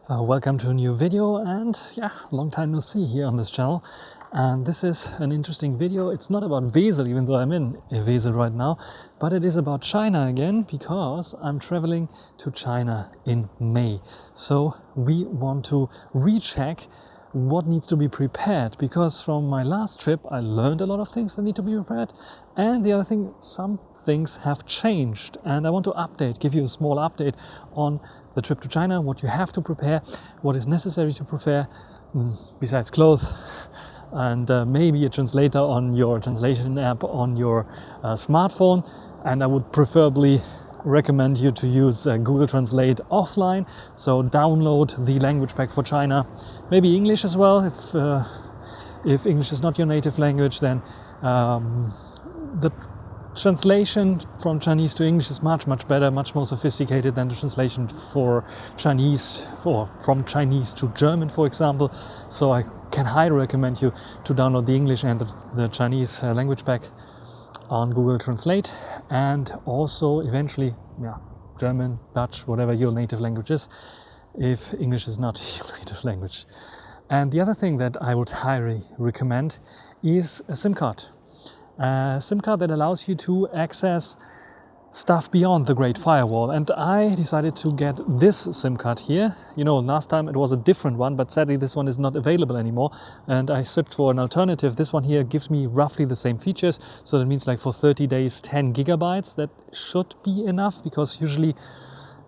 Welcome to a new video, and yeah, long time no see here on this channel. And this is an interesting video. It's not about Wesel, even though I'm in Wesel right now, but it is about China again, because I'm traveling to China in May. So we want to recheck what needs to be prepared, because from my last trip I learned a lot of things that need to be prepared, and the other thing, some things have changed, and I want to give you a small update on the trip to China, what you have to prepare, what is necessary to prepare besides clothes, and maybe a translator on your translation app on your smartphone. And I would preferably recommend you to use Google Translate offline, so download the language pack for China, maybe English as well. If English is not your native language, then the translation from Chinese to English is much better, much more sophisticated than the translation for Chinese, or from Chinese to German, for example. So I can highly recommend you to download the English and the Chinese language pack on Google Translate, and also eventually German, Dutch, whatever your native language is, if English is not your native language. And the other thing that I would highly recommend is a SIM card. A SIM card that allows you to access stuff beyond the Great Firewall. And I decided to get this SIM card here. You know, last time it was a different one, but sadly this one is not available anymore. And I searched for an alternative. This one here gives me roughly the same features. So that means like for 30 days, 10 gigabytes. That should be enough, because usually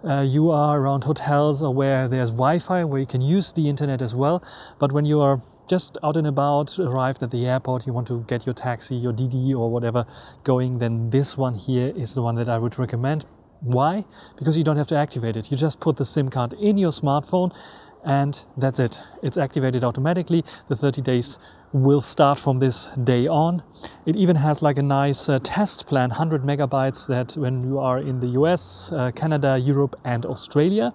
you are around hotels or where there's Wi-Fi, where you can use the internet as well. But when you are just out and about, arrived at the airport, you want to get your taxi, your DD or whatever going, then this one here is the one that I would recommend. Why? Because you don't have to activate it. You just put the SIM card in your smartphone and that's it. It's activated automatically. The 30 days will start from this day on. It even has like a nice test plan, 100 megabytes, that when you are in the US, Canada, Europe and Australia.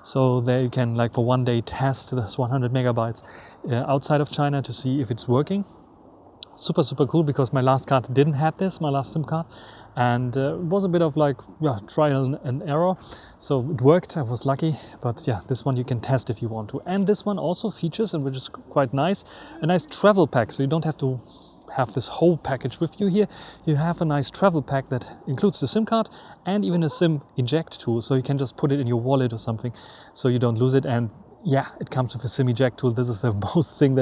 So there you can, like, for one day test this 100 megabytes outside of China to see if it's working. Super cool, because my last card didn't have this, my last SIM card, and it was a bit of like trial and error. So it worked, I was lucky. But yeah, this one you can test if you want to. And this one also features, and which is quite nice, a nice travel pack, so you don't have to have this whole package with you here. You have a nice travel pack that includes the SIM card and even a SIM eject tool, so you can just put it in your wallet or something so you don't lose it. And yeah, it comes with a SIM eject tool. This is the thing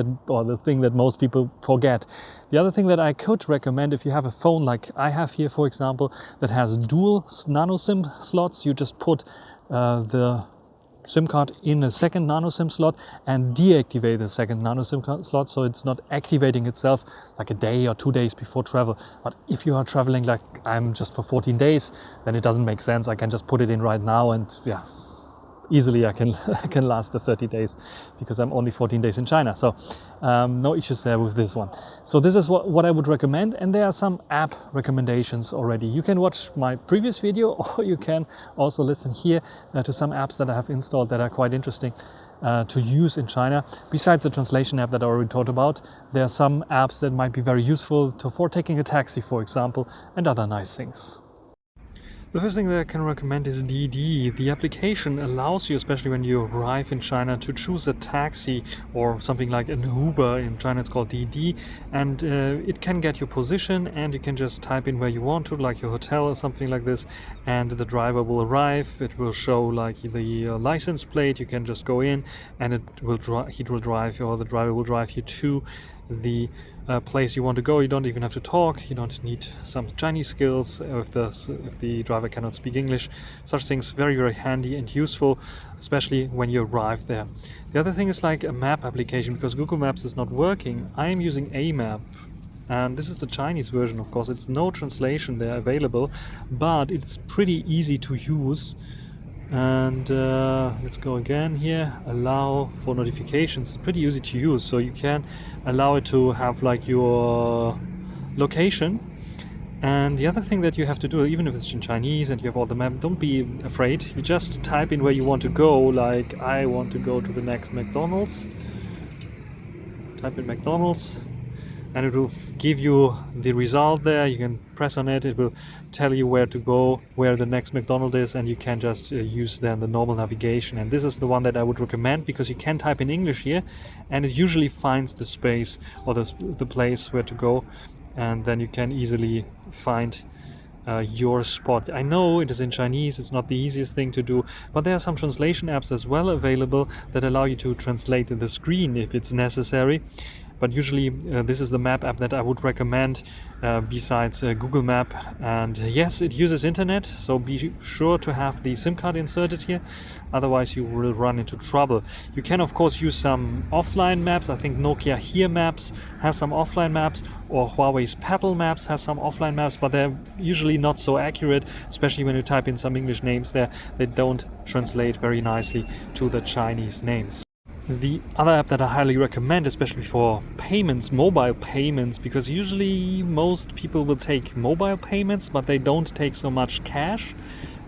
that most people forget. The other thing that I could recommend, if you have a phone like I have here, for example, that has dual nano SIM slots, you just put the SIM card in a second nano SIM slot and deactivate the second nano SIM slot, so it's not activating itself like a day or 2 days before travel. But if you are traveling like I'm just for 14 days, then it doesn't make sense. I can just put it in right now, and yeah, easily I can last the 30 days, because I'm only 14 days in China. So no issues there with this one. So this is what I would recommend. And there are some app recommendations already. You can watch my previous video, or you can also listen here to some apps that I have installed that are quite interesting to use in China. Besides the translation app that I already talked about, there are some apps that might be very useful for taking a taxi, for example, and other nice things. The first thing that I can recommend is DD. The application allows you, especially when you arrive in China, to choose a taxi or something like an Uber. In China it's called DD, and it can get your position, and you can just type in where you want to, like your hotel or something like this, and the driver will arrive. It will show like the license plate. You can just go in, and the driver will drive you to the place you want to go. You don't even have to talk. You don't need some Chinese skills if the driver cannot speak English. Such things very handy and useful, especially when you arrive there. The other thing is like a map application, because Google Maps is not working. I am using a map, and this is the Chinese version, of course. It's no translation there available, but it's pretty easy to use. And let's go again here, allow for notifications. It's pretty easy to use, so you can allow it to have like your location. And the other thing that you have to do, even if it's in Chinese and you have all the map, don't be afraid. You just type in where you want to go. Like, I want to go to the next McDonald's. Type in McDonald's, and it will give you the result there. You can press on it, it will tell you where to go, where the next McDonald's is, and you can just use then the normal navigation. And this is the one that I would recommend, because you can type in English here and it usually finds the space or the place where to go, and then you can easily find your spot. I know it is in Chinese, it's not the easiest thing to do, but there are some translation apps as well available that allow you to translate the screen if it's necessary. But usually this is the map app that I would recommend besides Google Map. And yes, it uses internet, so be sure to have the SIM card inserted here, otherwise you will run into trouble. You can of course use some offline maps. I think Nokia Here Maps has some offline maps, or Huawei's Petal Maps has some offline maps, but they're usually not so accurate, especially when you type in some English names there. They don't translate very nicely to the Chinese names. The other app that I highly recommend, especially for payments, mobile payments, because usually most people will take mobile payments, but they don't take so much cash.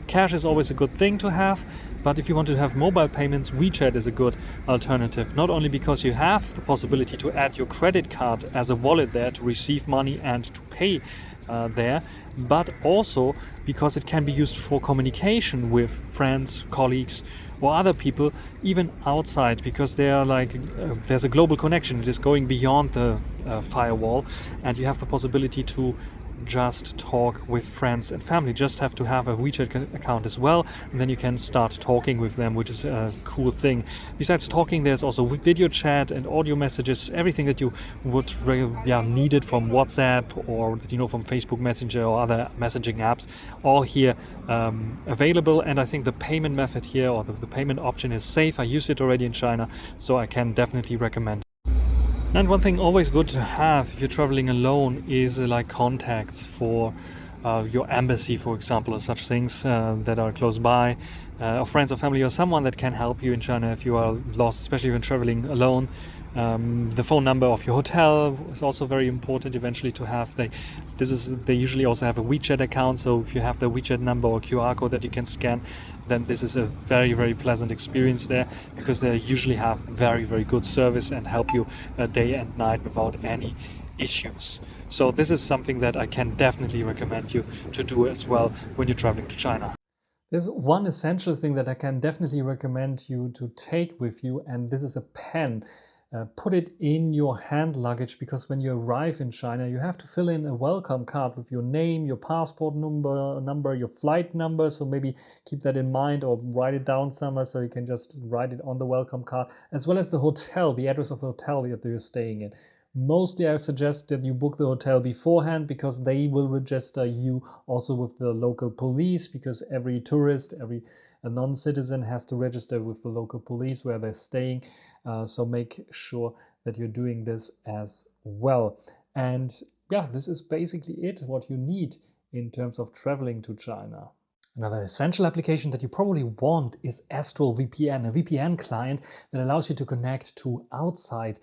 Cash is always a good thing to have, but if you want to have mobile payments, WeChat is a good alternative. Not only because you have the possibility to add your credit card as a wallet there to receive money and to pay there, but also because it can be used for communication with friends, colleagues, or other people, even outside, because they are like there's a global connection. It is going beyond the firewall, and you have the possibility to just talk with friends and family. Just have to have a WeChat account as well, and then you can start talking with them, which is a cool thing. Besides talking, there's also video chat and audio messages, everything that you would need it from WhatsApp or from Facebook Messenger or other messaging apps, all here available. And I think the payment method here, or the payment option, is safe. I use it already in China, so I can definitely recommend. And one thing always good to have if you're traveling alone is like contacts for your embassy, for example, or such things that are close by, or friends or family, or someone that can help you in China if you are lost, especially when traveling alone. The phone number of your hotel is also very important eventually to have. They usually also have a WeChat account, so if you have the WeChat number or QR code that you can scan, then this is a very, very pleasant experience there, because they usually have very, very good service and help you day and night without any issues. So this is something that I can definitely recommend you to do as well when you're traveling to China. There's one essential thing that I can definitely recommend you to take with you, and this is a pen. Put it in your hand luggage, because when you arrive in China, you have to fill in a welcome card with your name, your passport number, your flight number. So maybe keep that in mind, or write it down somewhere so you can just write it on the welcome card, as well as the hotel, the address of the hotel that you're staying in. Mostly I suggest that you book the hotel beforehand, because they will register you also with the local police, because every tourist, every non-citizen has to register with the local police where they're staying. So make sure that you're doing this as well. And yeah, this is basically it, what you need in terms of traveling to China. Another essential application that you probably want is AstrillVPN, a VPN client that allows you to connect to outside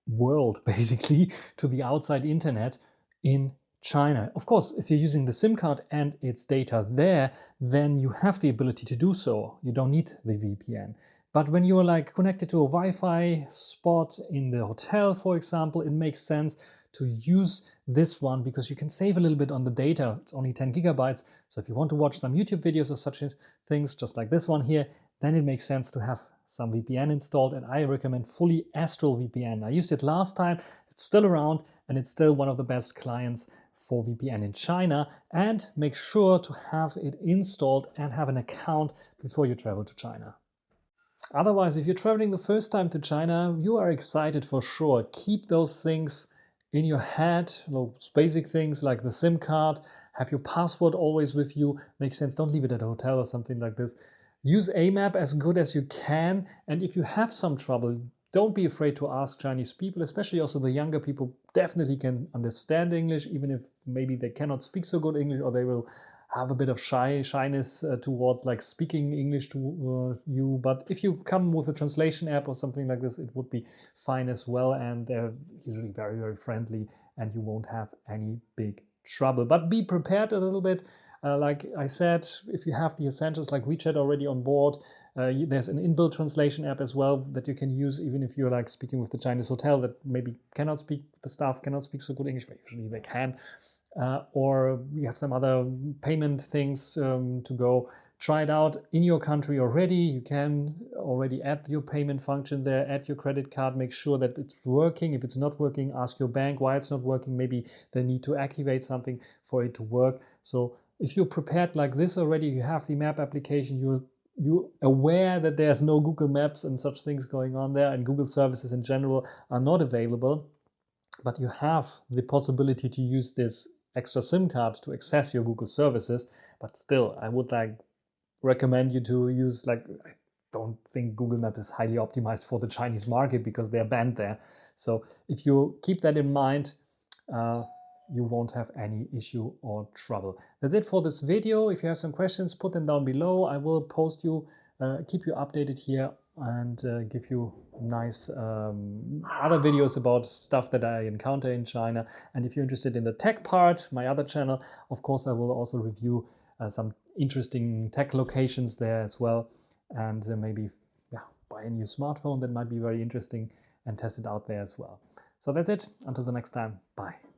world, basically to the outside internet in China. Of course, if you're using the SIM card and its data there, then you have the ability to do so. You don't need the VPN. But when you're like connected to a Wi-Fi spot in the hotel, for example, it makes sense to use this one, because you can save a little bit on the data. It's only 10 gigabytes. So if you want to watch some YouTube videos or such things, just like this one here, then it makes sense to have some VPN installed, and I recommend fully AstrillVPN. I used it last time, it's still around, and it's still one of the best clients for VPN in China. And make sure to have it installed and have an account before you travel to China. Otherwise, if you're traveling the first time to China, you are excited for sure. Keep those things in your head, those basic things like the SIM card, have your passport always with you. Makes sense, don't leave it at a hotel or something like this. Use a map as good as you can, and if you have some trouble, don't be afraid to ask Chinese people, especially also the younger people definitely can understand English, even if maybe they cannot speak so good English, or they will have a bit of shyness towards like speaking English to you. But if you come with a translation app or something like this, it would be fine as well, and they're usually very, very friendly, and you won't have any big trouble. But be prepared a little bit. Like I said, if you have the essentials like WeChat already on board, There's an inbuilt translation app as well that you can use, even if you're like speaking with the Chinese hotel that maybe cannot speak, the staff cannot speak so good English, but usually they can. Or you have some other payment things to go. Try it out in your country already. You can already add your payment function there, add your credit card, make sure that it's working. If it's not working, ask your bank why it's not working. Maybe they need to activate something for it to work. So if you're prepared like this already, you have the map application, you're aware that there's no Google Maps and such things going on there, and Google services in general are not available, but you have the possibility to use this extra SIM card to access your Google services. But still, I would recommend you to use, I don't think Google Maps is highly optimized for the Chinese market because they're banned there. So if you keep that in mind, you won't have any issue or trouble. That's it for this video. If you have some questions, put them down below. I will post you, keep you updated here, and give you nice other videos about stuff that I encounter in China. And if you're interested in the tech part, my other channel, of course, I will also review some interesting tech locations there as well, and maybe buy a new smartphone that might be very interesting and test it out there as well. So that's it. Until the next time. Bye.